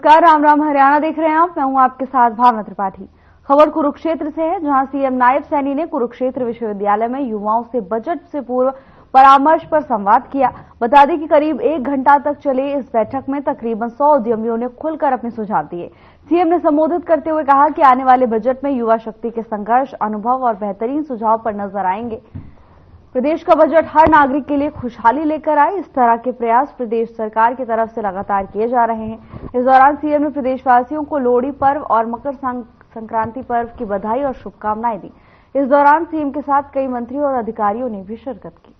नमस्कार, राम राम हरियाणा देख रहे हैं आप। मैं हूं आपके साथ भावना त्रिपाठी। खबर कुरुक्षेत्र से है, जहां सीएम नायब सैनी ने कुरुक्षेत्र विश्वविद्यालय में युवाओं से बजट से पूर्व परामर्श पर संवाद किया। बता दें कि करीब 1 घंटा तक चले इस बैठक में तकरीबन 100 उद्यमियों ने खुलकर अपने सुझाव दिए। सीएम ने संबोधित करते हुए कहा कि आने वाले बजट में युवा शक्ति के संघर्ष, अनुभव और बेहतरीन सुझाव पर नजर आएंगे। प्रदेश का बजट हर नागरिक के लिए खुशहाली लेकर आए, इस तरह के प्रयास प्रदेश सरकार की तरफ से लगातार किए जा रहे हैं। इस दौरान सीएम ने प्रदेशवासियों को लोहड़ी पर्व और मकर संक्रांति पर्व की बधाई और शुभकामनाएं दी। इस दौरान सीएम के साथ कई मंत्रियों और अधिकारियों ने भी शिरकत की।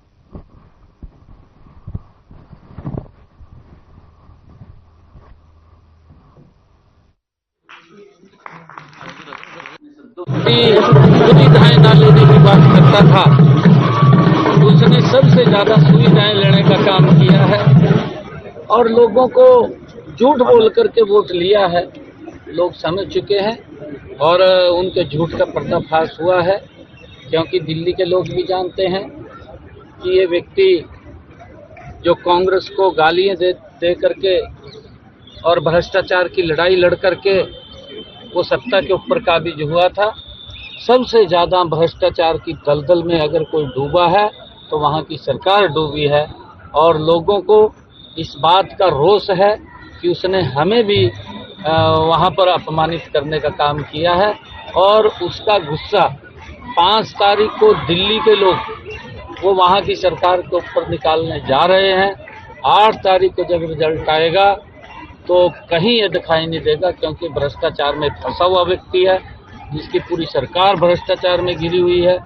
सुविधाएं न लेने की बात करता था, उसने सबसे ज्यादा सुविधाएं लेने का काम किया है और लोगों को झूठ बोल करके वोट लिया है। लोग समझ चुके हैं और उनके झूठ का पर्दाफाश हुआ है, क्योंकि दिल्ली के लोग भी जानते हैं कि ये व्यक्ति जो कांग्रेस को गालियां दे करके और भ्रष्टाचार की लड़ाई लड़ करके वो सत्ता के ऊपर काबिज हुआ था। सबसे ज्यादा भ्रष्टाचार की दलदल में अगर कोई डूबा है तो वहाँ की सरकार डूबी है और लोगों को इस बात का रोष है कि उसने हमें भी वहाँ पर अपमानित करने का काम किया है और उसका गुस्सा 5 तारीख को दिल्ली के लोग वो वहाँ की सरकार के ऊपर निकालने जा रहे हैं। 8 तारीख को जब रिजल्ट आएगा तो कहीं ये दिखाई नहीं देगा, क्योंकि भ्रष्टाचार में फंसा हुआ व्यक्ति है, जिसकी पूरी सरकार भ्रष्टाचार में घिरी हुई है।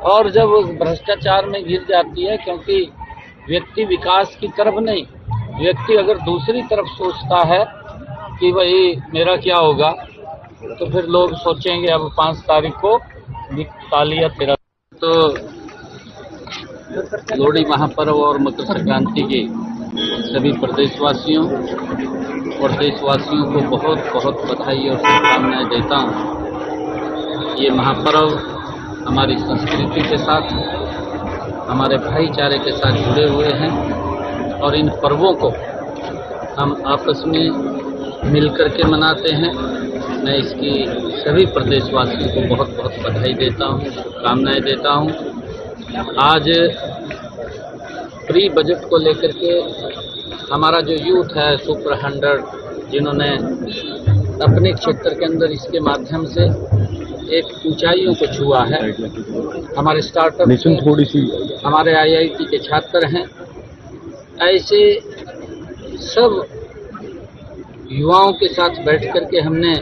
और जब भ्रष्टाचार में घिर जाती है, क्योंकि व्यक्ति विकास की तरफ नहीं, व्यक्ति अगर दूसरी तरफ सोचता है कि भाई मेरा क्या होगा, तो फिर लोग सोचेंगे अब 5 तारीख को तालियां तेरा। तो लोहड़ी महापर्व और मकर संक्रांति की सभी प्रदेशवासियों और देशवासियों को बहुत बहुत बधाई और शुभकामनाएं देता हूँ। ये महापर्व हमारी संस्कृति के साथ, हमारे भाईचारे के साथ जुड़े हुए हैं और इन पर्वों को हम आपस में मिलकर के मनाते हैं। मैं इसकी सभी प्रदेशवासियों को बहुत बहुत बधाई देता हूँ, शुभकामनाएं देता हूँ। आज प्री बजट को लेकर के हमारा जो यूथ है सुपर 100, जिन्होंने अपने क्षेत्र के अंदर इसके माध्यम से एक ऊंचाइयों को छुआ है, हमारे स्टार्टअप थोड़ी सी हमारे IIT के छात्र हैं। ऐसे सब युवाओं के साथ बैठ करके हमने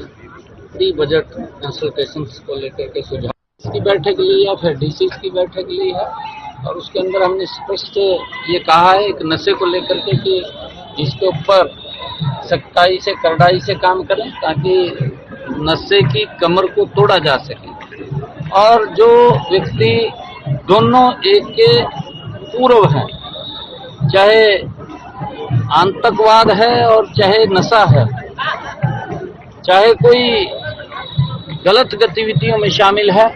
प्री बजट कंसल्टेशन को लेकर के सुझाव की बैठक ली है, फिर DCs की बैठक ली है और उसके अंदर हमने स्पष्ट ये कहा है एक नशे को लेकर के कि इसके ऊपर सख्ताई से कड़ाई से काम करें ताकि नशे की कमर को तोड़ा जा सके। और जो व्यक्ति दोनों एक के पूर्व हैं, चाहे आतंकवाद है और चाहे नशा है, चाहे कोई गलत गतिविधियों में शामिल है,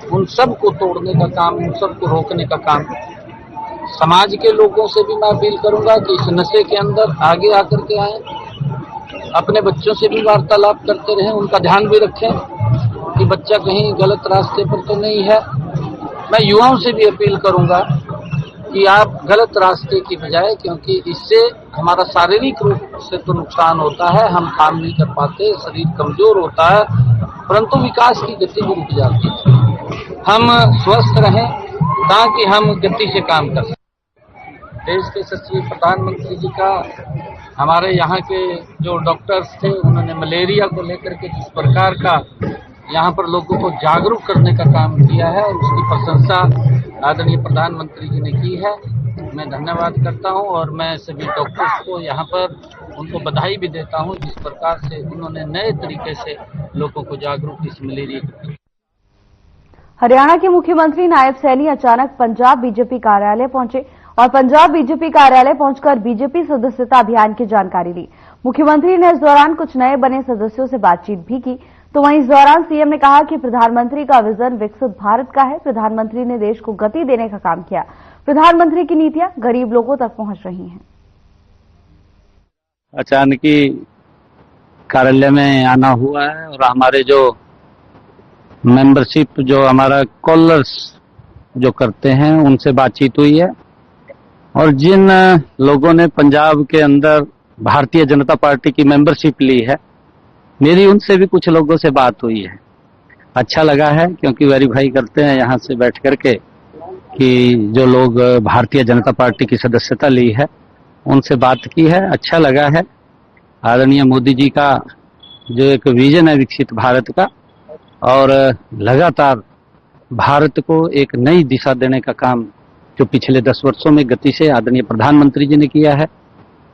उन सब को तोड़ने का काम, उन सब को रोकने का काम समाज के लोगों से भी मैं अपील करूंगा कि इस नशे के अंदर आगे आकर के आए, अपने बच्चों से भी वार्तालाप करते रहें, उनका ध्यान भी रखें कि बच्चा कहीं गलत रास्ते पर तो नहीं है। मैं युवाओं से भी अपील करूंगा कि आप गलत रास्ते की बजाय, क्योंकि इससे हमारा शारीरिक रूप से तो नुकसान होता है, हम काम नहीं कर पाते, शरीर कमजोर होता है, परंतु विकास की गति भी रुक जाती है। हम स्वस्थ रहें ताकि हम गति से काम कर सकें। देश के यशस्वी प्रधानमंत्री जी का हमारे यहाँ के जो डॉक्टर्स थे, उन्होंने मलेरिया को लेकर के जिस प्रकार का यहाँ पर लोगों को जागरूक करने का काम किया है और उसकी प्रशंसा आदरणीय प्रधानमंत्री जी ने की है। मैं धन्यवाद करता हूँ और मैं सभी डॉक्टर्स को यहाँ पर उनको बधाई भी देता हूँ, जिस प्रकार से उन्होंने नए तरीके से लोगों को जागरूक इस मलेरिया। हरियाणा के मुख्यमंत्री नायब सैनी अचानक पंजाब बीजेपी कार्यालय पहुंचे और पंजाब बीजेपी कार्यालय पहुंचकर बीजेपी सदस्यता अभियान की जानकारी ली। मुख्यमंत्री ने इस दौरान कुछ नए बने सदस्यों से बातचीत भी की। तो वहीं इस दौरान सीएम ने कहा कि प्रधानमंत्री का विजन विकसित भारत का है। प्रधानमंत्री ने देश को गति देने का काम किया। प्रधानमंत्री की नीतियां गरीब लोगों तक पहुंच रही हैं। अचानक ही कार्यालय में आना हुआ है और हमारे जो मेंबरशिप, जो हमारा कॉलर्स जो करते हैं, उनसे बातचीत हुई है। और जिन लोगों ने पंजाब के अंदर भारतीय जनता पार्टी की मेंबरशिप ली है, मेरी उनसे भी कुछ लोगों से बात हुई है। अच्छा लगा है, क्योंकि वेरीफाई करते हैं यहाँ से बैठ करके कि जो लोग भारतीय जनता पार्टी की सदस्यता ली है, उनसे बात की है। अच्छा लगा है। आदरणीय मोदी जी का जो एक विजन है विकसित भारत का, और लगातार भारत को एक नई दिशा देने का काम जो पिछले 10 वर्षों में गति से आदरणीय प्रधानमंत्री जी ने किया है,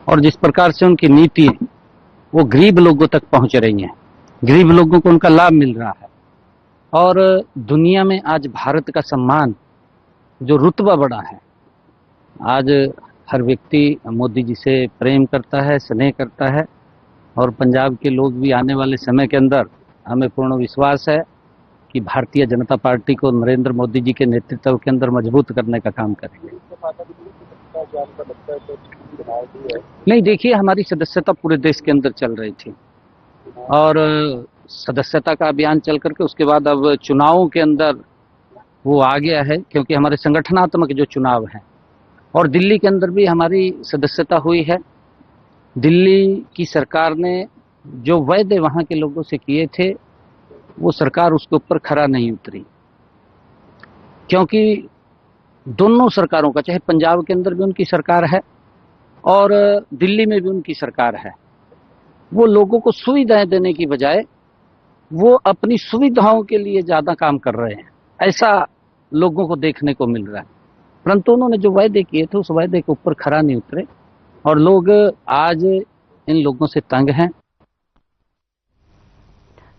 और जिस प्रकार से उनकी नीति वो गरीब लोगों तक पहुंच रही है, गरीब लोगों को उनका लाभ मिल रहा है, और दुनिया में आज भारत का सम्मान, जो रुतबा बढ़ा है, आज हर व्यक्ति मोदी जी से प्रेम करता है, स्नेह करता है। और पंजाब के लोग भी आने वाले समय के अंदर, हमें पूर्ण विश्वास है कि भारतीय जनता पार्टी को नरेंद्र मोदी जी के नेतृत्व के अंदर मजबूत करने का काम करेंगे। नहीं, देखिए, हमारी सदस्यता पूरे देश के अंदर चल रही थी, और सदस्यता का अभियान चल करके उसके बाद अब चुनावों के अंदर वो आ गया है, क्योंकि हमारे संगठनात्मक जो चुनाव हैं, और दिल्ली के अंदर भी हमारी सदस्यता हुई है। दिल्ली की सरकार ने जो वायदे वहां के लोगों से किए थे, वो सरकार उसके ऊपर खरा नहीं उतरी, क्योंकि दोनों सरकारों का, चाहे पंजाब के अंदर भी उनकी सरकार है और दिल्ली में भी उनकी सरकार है, वो लोगों को सुविधाएं देने की बजाय वो अपनी सुविधाओं के लिए ज्यादा काम कर रहे हैं, ऐसा लोगों को देखने को मिल रहा है। परंतु उन्होंने जो वायदे किए थे, उस वायदे के ऊपर खरा नहीं उतरे, और लोग आज इन लोगों से तंग हैं।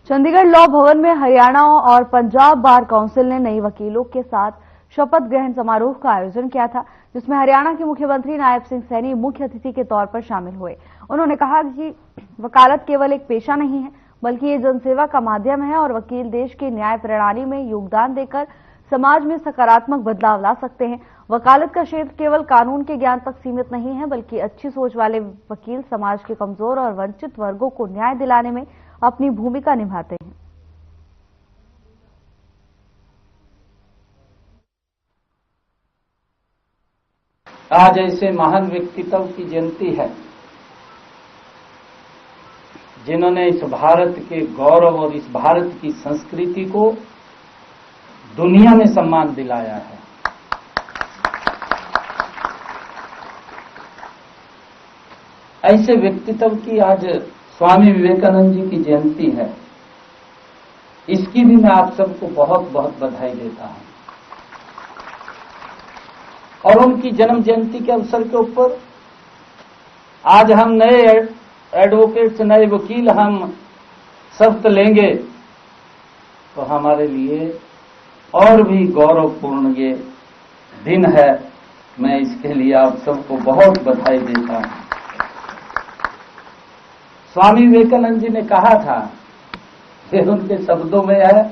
चंडीगढ़ लॉ भवन में हरियाणा और पंजाब बार काउंसिल ने नई वकीलों के साथ शपथ ग्रहण समारोह का आयोजन किया था, जिसमें हरियाणा के मुख्यमंत्री नायब सिंह सैनी मुख्य अतिथि के तौर पर शामिल हुए। उन्होंने कहा कि वकालत केवल एक पेशा नहीं है, बल्कि ये जनसेवा का माध्यम है, और वकील देश की न्याय प्रणाली में योगदान देकर समाज में सकारात्मक बदलाव ला सकते हैं। वकालत का क्षेत्र केवल कानून के ज्ञान तक सीमित नहीं है, बल्कि अच्छी सोच वाले वकील समाज के कमजोर और वंचित वर्गों को न्याय दिलाने में अपनी भूमिका निभाते हैं। आज ऐसे महान व्यक्तित्व की जयंती है, जिन्होंने इस भारत के गौरव और इस भारत की संस्कृति को दुनिया में सम्मान दिलाया है। ऐसे व्यक्तित्व की आज स्वामी विवेकानंद जी की जयंती है। इसकी भी मैं आप सबको बहुत बहुत बधाई देता हूं। और उनकी जन्म जयंती के अवसर के ऊपर आज हम नए एडवोकेट्स, नए वकील हम शपथ लेंगे, तो हमारे लिए और भी गौरवपूर्ण ये दिन है। मैं इसके लिए आप सबको बहुत बधाई देता हूं। स्वामी विवेकानंद जी ने कहा था, ये उनके शब्दों में है,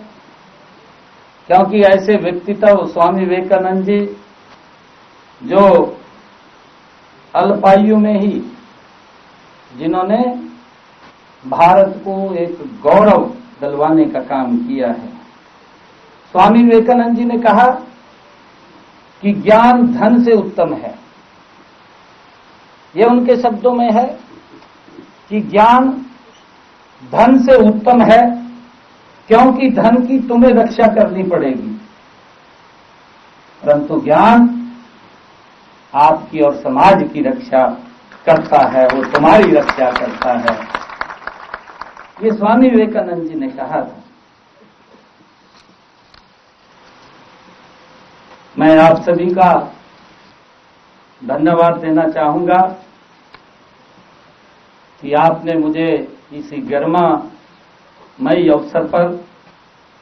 क्योंकि ऐसे व्यक्तित्व स्वामी विवेकानंद जी जो अल्पायु में ही जिन्होंने भारत को एक गौरव दिलवाने का काम किया है। स्वामी विवेकानंद जी ने कहा कि ज्ञान धन से उत्तम है। यह उनके शब्दों में है कि ज्ञान धन से उत्तम है, क्योंकि धन की तुम्हें रक्षा करनी पड़ेगी, परंतु ज्ञान आपकी और समाज की रक्षा करता है, वो तुम्हारी रक्षा करता है। ये स्वामी विवेकानंद जी ने कहा था। मैं आप सभी का धन्यवाद देना चाहूंगा कि आपने मुझे इस गरिमामयी अवसर पर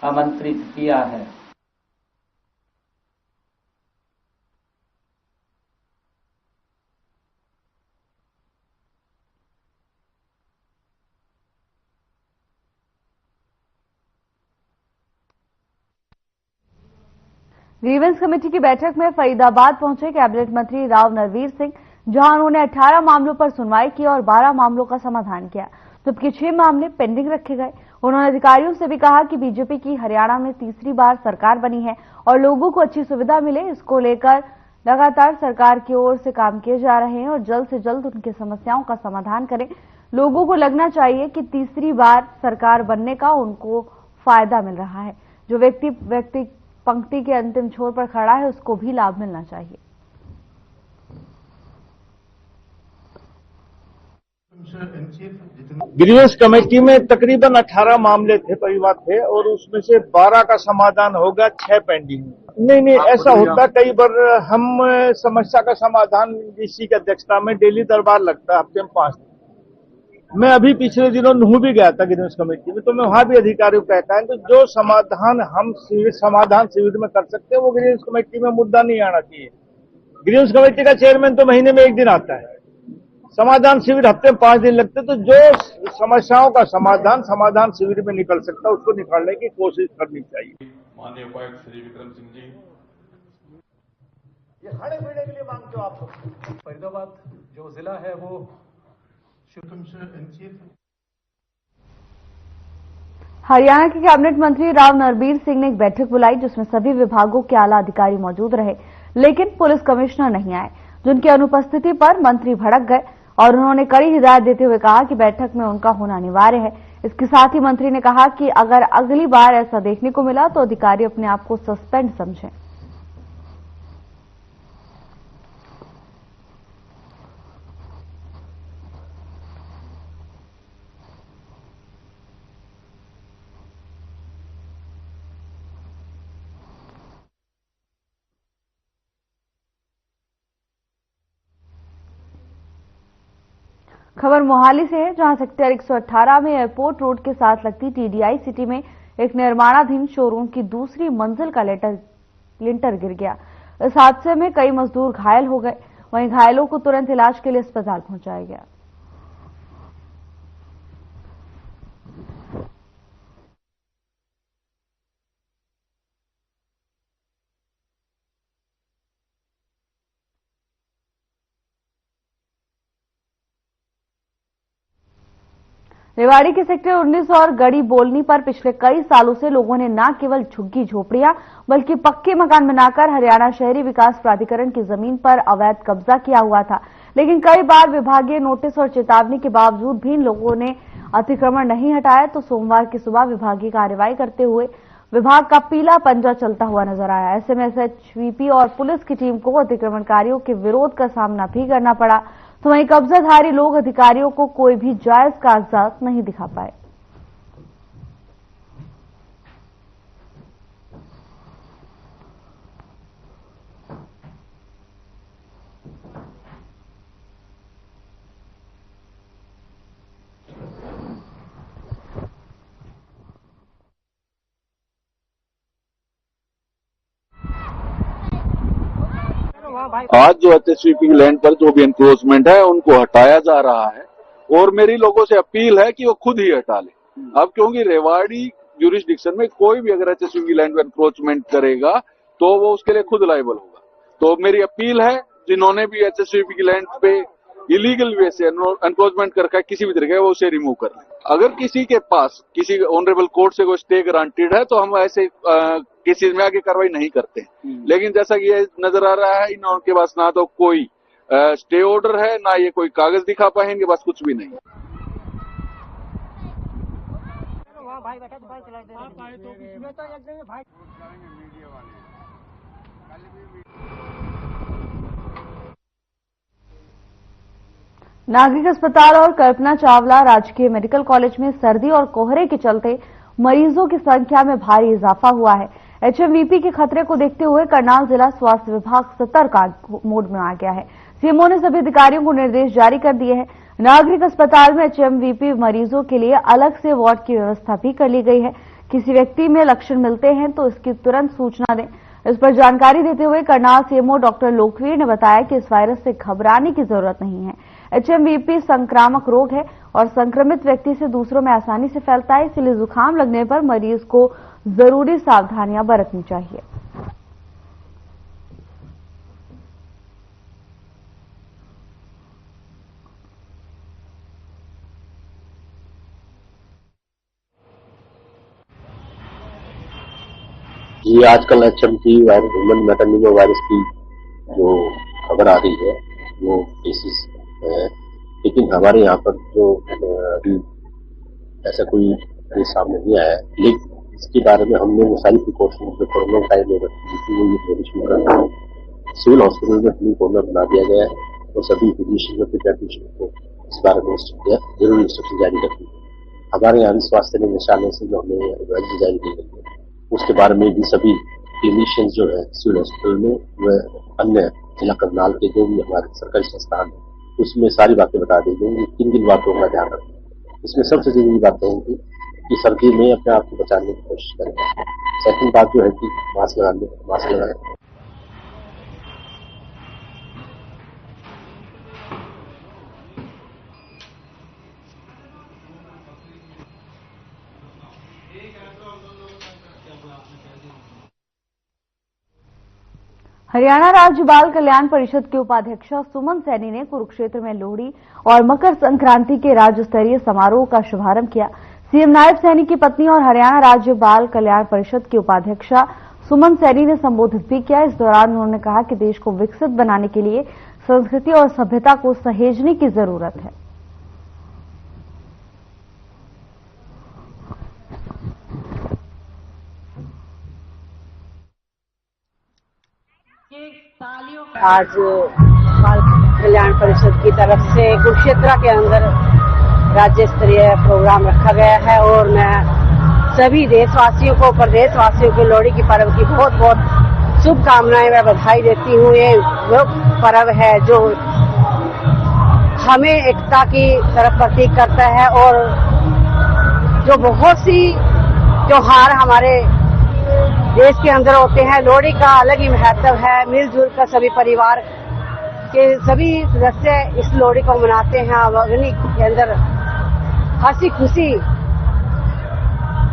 आमंत्रित किया है। ग्रीवेंस कमेटी की बैठक में फरीदाबाद पहुंचे कैबिनेट मंत्री राव नरवीर सिंह, जहां उन्होंने 18 मामलों पर सुनवाई की और 12 मामलों का समाधान किया। जबकि 6 मामले पेंडिंग रखे गए। उन्होंने अधिकारियों से भी कहा कि बीजेपी की हरियाणा में तीसरी बार सरकार बनी है और लोगों को अच्छी सुविधा मिले, इसको लेकर लगातार सरकार की ओर से काम किए जा रहे हैं और जल्द से जल्द उनकी समस्याओं का समाधान करें। लोगों को लगना चाहिए कि तीसरी बार सरकार बनने का उनको फायदा मिल रहा है। जो व्यक्ति पंक्ति के अंतिम छोर पर खड़ा है उसको भी लाभ मिलना चाहिए। ग्रीवेंस कमेटी में तकरीबन 18 मामले थे, परिवार थे, और उसमें से 12 का समाधान होगा, 6 पेंडिंग। नहीं, ऐसा होता कई बार। हम समस्या का समाधान डीसी की अध्यक्षता में डेली दरबार लगता है, हफ्ते में 5 दिन। मैं अभी पिछले दिनों नूह भी गया था ग्रीवेंस कमेटी में, तो मैं वहां भी अधिकारियों को कहता है तो जो समाधान हम समाधान शिविर में कर सकते हैं वो ग्रीवेंस कमेटी में मुद्दा नहीं आना चाहिए। ग्रीवेंस कमेटी का चेयरमैन तो महीने में 1 दिन आता है, समाधान शिविर हफ्ते में 5 दिन लगते, तो जो समस्याओं का समाधान शिविर में निकल सकता है उसको निकालने की कोशिश करनी चाहिए। माननीय उपायुक्त श्री विक्रम सिंह जी, ये खाने पीने के लिए मांगते हो आप? फरीदाबाद जो जिला है वो हरियाणा के कैबिनेट मंत्री राव नरबीर सिंह ने एक बैठक बुलाई जिसमें सभी विभागों के आला अधिकारी मौजूद रहे, लेकिन पुलिस कमिश्नर नहीं आए, जिनकी अनुपस्थिति पर मंत्री भड़क गए और उन्होंने कड़ी हिदायत देते हुए कहा कि बैठक में उनका होना अनिवार्य है। इसके साथ ही मंत्री ने कहा कि अगर अगली बार ऐसा देखने को मिला तो अधिकारी अपने आप को सस्पेंड समझें। खबर मोहाली से है, जहां सेक्टर 118 में एयरपोर्ट रोड के साथ लगती टीडीआई सिटी में एक निर्माणाधीन शोरूम की दूसरी मंजिल का लिंटर गिर गया। इस हादसे में कई मजदूर घायल हो गए, वहीं घायलों को तुरंत इलाज के लिए अस्पताल पहुंचाया गया। रेवाड़ी के सेक्टर 19 और गड़ी बोलनी पर पिछले कई सालों से लोगों ने न केवल झुग्गी झोपड़ियां बल्कि पक्के मकान बनाकर हरियाणा शहरी विकास प्राधिकरण की जमीन पर अवैध कब्जा किया हुआ था, लेकिन कई बार विभागीय नोटिस और चेतावनी के बावजूद भी इन लोगों ने अतिक्रमण नहीं हटाया। तो सोमवार की सुबह विभागीय कार्रवाई करते हुए विभाग का पीला पंजा चलता हुआ नजर आया। ऐसे में एसएचवीपी और पुलिस की टीम को अतिक्रमणकारियों के विरोध का सामना भी करना पड़ा, तो वहीं कब्जाधारी लोग अधिकारियों को कोई भी जायज कागजात नहीं दिखा पाए। आज जो एचएसवीपी की लैंड पर जो भी एनक्रोचमेंट है उनको हटाया जा रहा है और मेरी लोगों से अपील है कि वो खुद ही हटा ले। अब क्योंकि रेवाड़ी ज्यूरिसडिक्शन में कोई भी अगर एचएसवीपी की लैंड पर एनक्रोचमेंट करेगा तो वो उसके लिए खुद लायबल होगा। तो मेरी अपील है, जिन्होंने भी एचएसवीपी की लैंड पे इलीगल वे से एनक्रोचमेंट कर रखा है किसी भी तरीके का, वो उसे रिमूव कर ले। अगर किसी के पास किसी ऑनरेबल कोर्ट से कोई स्टे ग्रांटेड है तो हम ऐसे किसी में आगे कार्रवाई नहीं करते। लेकिन जैसा कि ये नजर आ रहा है, इनके पास ना तो कोई स्टे ऑर्डर है, ना ये कोई कागज दिखा पाए, इनके पास कुछ भी नहीं। नागरिक अस्पताल और कल्पना चावला राजकीय मेडिकल कॉलेज में सर्दी और कोहरे के चलते मरीजों की संख्या में भारी इजाफा हुआ है। एचएमवीपी के खतरे को देखते हुए करनाल जिला स्वास्थ्य विभाग सतर्क मोड में आ गया है। सीएमओ ने सभी अधिकारियों को निर्देश जारी कर दिए हैं। नागरिक अस्पताल में एचएमवीपी मरीजों के लिए अलग से वार्ड की व्यवस्था भी कर ली गई है। किसी व्यक्ति में लक्षण मिलते हैं तो इसकी तुरंत सूचना दें। इस पर जानकारी देते हुए करनाल सीएमओ डॉक्टर लोकवीर ने बताया कि इस वायरस से घबराने की जरूरत नहीं है। एचएमवीपी संक्रामक रोग है और संक्रमित व्यक्ति से दूसरों में आसानी से फैलता है, इसलिए जुकाम लगने पर मरीज को जरूरी सावधानियां बरतनी चाहिए। जी, आजकल HMT वायरस, ह्यूमन मेटानिमो वायरस की जो खबर आ रही है वो केसेस है, लेकिन हमारे यहाँ पर जो अभी ऐसा कोई केस सामने नहीं आया है। लेकिन इसके बारे में हमने वो सारी प्रिकॉशन जो कोरोना टाइम में रखी थी वो ये थोड़ी शुरू करना है। सिविल हॉस्पिटल में फ्लू कॉर्नर बना दिया गया है और सभी फिजिशियन और पीडियाट्रिशियन को इस बारे में जरूरी इंस्ट्रक्शन जारी रखी। हमारे यहाँ स्वास्थ्य निदेशालय से जो हमें एडवाइजरी जारी की गई है उसके बारे में भी सभी क्लिनिशियन जो है सिविल हॉस्पिटल में व अन्य जिला करनाल के जो भी हमारे सरकारी संस्थान है उसमें सारी बातें बता दी गई। किन बातों का ध्यान रखें, इसमें सबसे जरूरी बातें हैं कि सर्दी में अपने आप को बचाने की कोशिश करें। सेकंड बात जो है कि मास्क लगाएं। हरियाणा राज्य बाल कल्याण परिषद के उपाध्यक्ष सुमन सैनी ने कुरुक्षेत्र में लोहड़ी और मकर संक्रांति के राज्य स्तरीय समारोह का शुभारंभ किया। सीएम नायब सैनी की पत्नी और हरियाणा राज्य बाल कल्याण परिषद की उपाध्यक्षा सुमन सैनी ने संबोधित भी किया। इस दौरान उन्होंने कहा कि देश को विकसित बनाने के लिए संस्कृति और सभ्यता को सहेजने की जरूरत है। आज बाल कल्याण परिषद की तरफ से कुरुक्षेत्र के अंदर राज्य स्तरीय प्रोग्राम रखा गया है और मैं सभी देशवासियों को, प्रदेशवासियों को लोहड़ी की पर्व की बहुत बहुत शुभकामनाएं व बधाई देती हूँ। ये वो पर्व है जो हमें एकता की तरफ प्रतीक करता है और जो बहुत सी त्योहार हमारे देश के अंदर होते हैं, लोहड़ी का अलग ही महत्व है। मिलजुल कर सभी परिवार के सभी सदस्य इस लोहड़ी को मनाते हैं। अग्नि के अंदर हंसी खुशी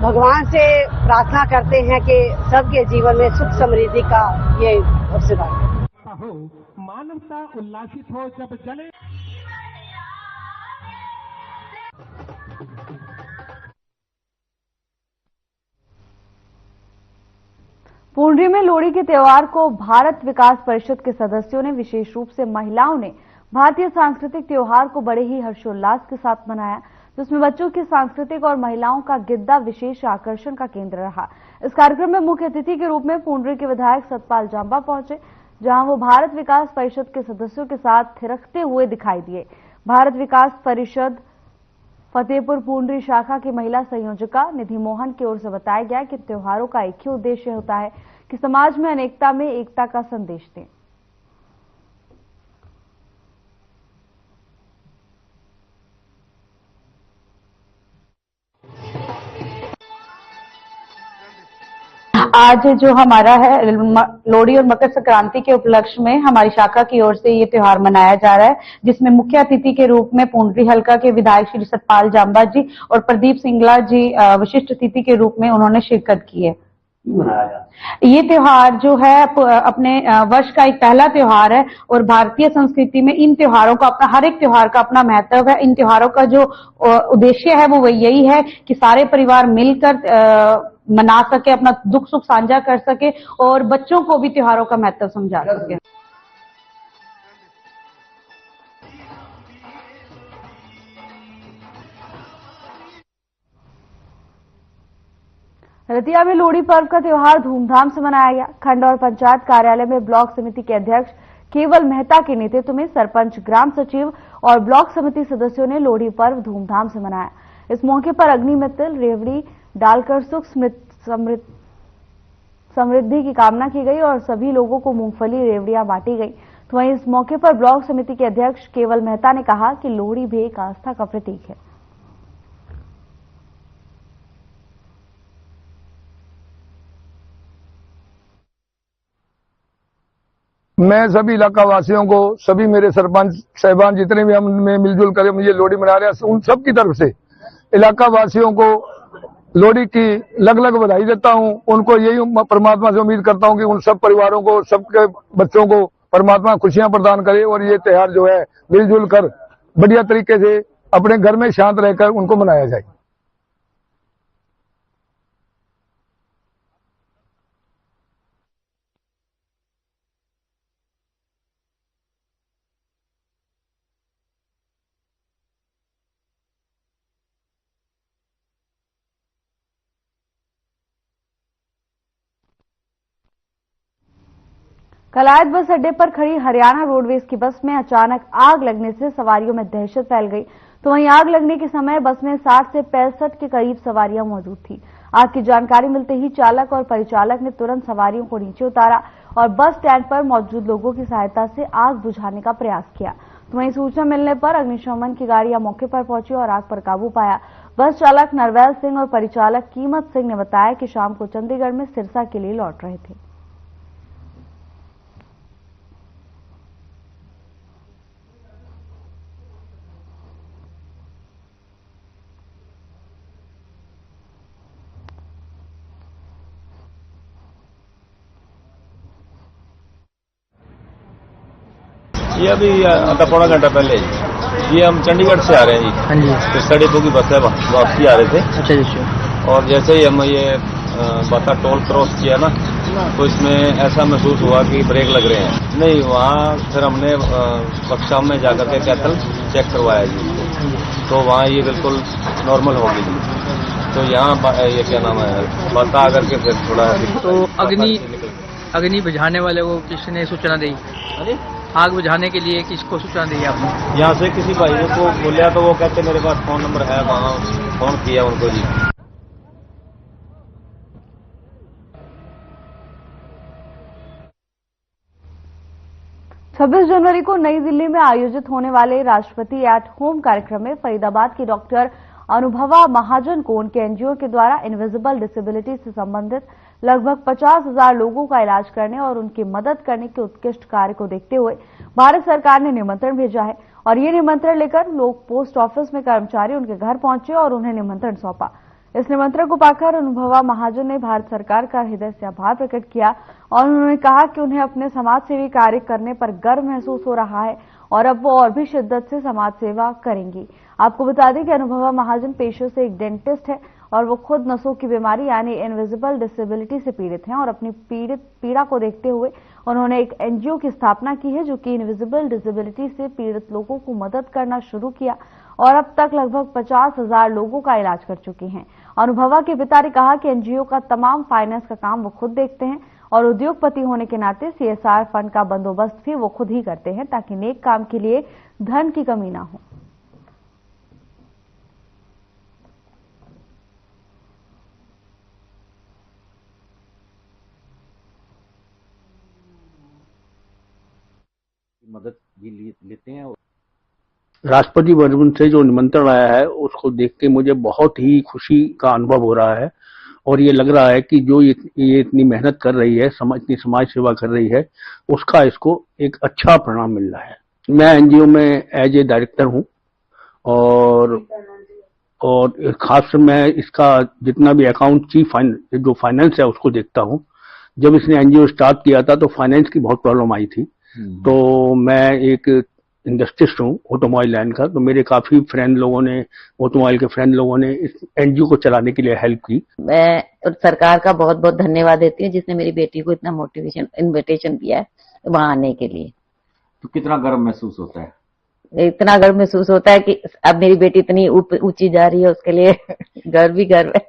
भगवान से प्रार्थना करते हैं कि सबके जीवन में सुख समृद्धि का ये अवसर हो, मानवता उल्लासित हो जब चले। पूंडी में लोहड़ी के त्योहार को भारत विकास परिषद के सदस्यों ने, विशेष रूप से महिलाओं ने भारतीय सांस्कृतिक त्योहार को बड़े ही हर्षोल्लास के साथ मनाया, जिसमें बच्चों की सांस्कृतिक और महिलाओं का गिद्दा विशेष आकर्षण का केंद्र रहा। इस कार्यक्रम में मुख्य अतिथि के रूप में पूंडी के विधायक सतपाल जांबा पहुंचे, जहां वो भारत विकास परिषद के सदस्यों के साथ थिरकते हुए दिखाई दिए। भारत विकास परिषद फतेहपुर पूंडी शाखा की महिला संयोजका निधि मोहन की ओर से बताया गया कि त्योहारों का एक ही उद्देश्य होता है कि समाज में अनेकता में एकता का संदेश दें। आज जो हमारा है लोहड़ी और मकर संक्रांति के उपलक्ष्य में हमारी शाखा की ओर से ये त्योहार मनाया जा रहा है, जिसमें मुख्य अतिथि के रूप में पूंडी हल्का के विधायक श्री सतपाल जांबा जी और प्रदीप सिंगला जी विशिष्ट अतिथि के रूप में उन्होंने शिरकत की है। ये त्योहार जो है अपने वर्ष का एक पहला त्योहार है और भारतीय संस्कृति में इन त्योहारों का अपना, हर एक त्योहार का अपना महत्व है। इन त्योहारों का जो उद्देश्य है वो यही है कि सारे परिवार मिलकर मना सके, अपना दुख सुख साझा कर सके और बच्चों को भी त्योहारों का महत्व समझा सके। रतिया में लोहड़ी पर्व का त्योहार धूमधाम से मनाया गया। खंड और पंचायत कार्यालय में ब्लॉक समिति के अध्यक्ष केवल मेहता के नेतृत्व में सरपंच, ग्राम सचिव और ब्लॉक समिति सदस्यों ने लोहड़ी पर्व धूमधाम से मनाया। इस मौके पर अग्नि में तिल, रेवड़ी डालकर सुख समृद्धि की कामना की गई और सभी लोगों को मूंगफली, रेवड़ियां बांटी गई। तो वहीं इस मौके पर ब्लॉक समिति के अध्यक्ष केवल मेहता ने कहा कि लोहड़ी भी एक आस्था का प्रतीक है। मैं सभी इलाका वासियों को, सभी मेरे सरपंच साहबान जितने भी हम मिलजुल कर ये लोहड़ी मना रहे हैं, उन सब की तरफ से इलाका वासियों को लोहड़ी की लग लग बधाई देता हूं। उनको यही परमात्मा से उम्मीद करता हूं कि उन सब परिवारों को, सबके बच्चों को परमात्मा खुशियां प्रदान करे और ये त्योहार जो है मिलजुल कर बढ़िया तरीके से अपने घर में शांत रहकर उनको मनाया जाए। कलायत बस अड्डे पर खड़ी हरियाणा रोडवेज की बस में अचानक आग लगने से सवारियों में दहशत फैल गई। तो वहीं आग लगने के समय बस में 60 से 65 के करीब सवारियां मौजूद थी। आग की जानकारी मिलते ही चालक और परिचालक ने तुरंत सवारियों को नीचे उतारा और बस स्टैंड पर मौजूद लोगों की सहायता से आग बुझाने का प्रयास किया। तो वहीं सूचना मिलने पर अग्निशमन की गाड़ियां मौके पर पहुंची और आग पर काबू पाया। बस चालक नरवैल सिंह और परिचालक कीमत सिंह ने बताया कि शाम को चंडीगढ़ में सिरसा के लिए लौट रहे थे। ये अभी आधा पौना घंटा पहले ये हम चंडीगढ़ से आ रहे हैं जी। हाँ जी। सिरसा डिपो की बस है, वापसी आ रहे थे। अच्छा जी। और जैसे ही हम ये बाता टोल क्रॉस किया ना, तो इसमें ऐसा महसूस हुआ कि ब्रेक लग रहे हैं। नहीं, वहाँ फिर हमने वर्कशॉप में जाकर के कैथल चेक करवाया जी, तो वहाँ ये बिल्कुल नॉर्मल हो गई जी। तो यहाँ ये क्या नाम है, बाता आकर के फिर थोड़ा तो अग्नि बुझाने वाले को किसने सूचना दी? आग बुझाने के लिए किसको सूचना दी आपने? यहाँ से किसी भाई को बोलिया तो वो कहते मेरे पास फोन नंबर है, वहाँ फोन किया उनको जी। 26 जनवरी को नई दिल्ली में आयोजित होने वाले राष्ट्रपति एट होम कार्यक्रम में फरीदाबाद की डॉक्टर अनुभवा महाजन को उनके एनजीओ के द्वारा इनविजिबल डिसेबिलिटी से संबंधित लगभग 50,000 लोगों का इलाज करने और उनकी मदद करने के उत्कृष्ट कार्य को देखते हुए भारत सरकार ने निमंत्रण भेजा है और ये निमंत्रण लेकर लोग पोस्ट ऑफिस में कर्मचारी उनके घर पहुंचे और उन्हें निमंत्रण सौंपा। इस निमंत्रण को पाकर अनुभवा महाजन ने भारत सरकार का हृदय से आभार प्रकट किया और उन्होंने कहा कि उन्हें अपने समाज सेवी कार्य करने पर गर्व महसूस हो रहा है और अब वो और भी शिद्दत से समाज सेवा करेंगी। आपको बता दें कि अनुभवा महाजन पेशे से एक डेंटिस्ट है और वो खुद नसों की बीमारी यानी इनविजिबल डिसेबिलिटी से पीड़ित हैं और अपनी पीड़ा को देखते हुए उन्होंने एक एनजीओ की स्थापना की है जो कि इनविजिबल डिसेबिलिटी से पीड़ित लोगों को मदद करना शुरू किया और अब तक लगभग 50,000 लोगों का इलाज कर चुके हैं। अनुभवा के पिता ने कहा कि एनजीओ का तमाम फाइनेंस का काम वो खुद देखते हैं और उद्योगपति होने के नाते सीएसआर फंड का बंदोबस्त भी वो खुद ही करते हैं ताकि नेक काम के लिए धन की कमी ना हो। मदद भी लेते हैं। राष्ट्रपति भवन से जो निमंत्रण आया है उसको देख के मुझे बहुत ही खुशी का अनुभव हो रहा है और ये लग रहा है कि जो ये इतनी मेहनत कर रही है, इतनी समाज सेवा कर रही है, उसका इसको एक अच्छा परिणाम मिल रहा है। मैं एनजीओ में एज ए डायरेक्टर हूँ और खासकर मैं इसका जितना भी अकाउंट जो फाइनेंस है उसको देखता हूँ। जब इसने एनजीओ स्टार्ट किया था तो फाइनेंस की बहुत प्रॉब्लम आई थी। तो मैं एक इंडस्ट्रिस्ट हूँ ऑटोमोबाइल लाइन का, तो मेरे काफी फ्रेंड लोगों ने, ऑटोमोबाइल के फ्रेंड लोगों ने इस एनजीओ को चलाने के लिए हेल्प की। मैं सरकार का बहुत बहुत धन्यवाद देती हूँ जिसने मेरी बेटी को इतना इन्विटेशन दिया है वहाँ आने के लिए। तो कितना गर्व महसूस होता है? इतना गर्व महसूस होता है कि अब मेरी बेटी इतनी ऊंची जा रही है, उसके लिए गर्व ही गर्व है।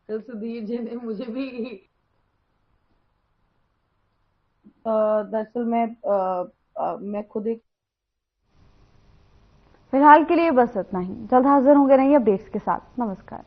तो सुधीर जी ने मुझे भी दरअसल मैं खुद एक फिलहाल के लिए बस इतना ही। जल्द हाजिर होंगे नई अपडेट्स के साथ। नमस्कार।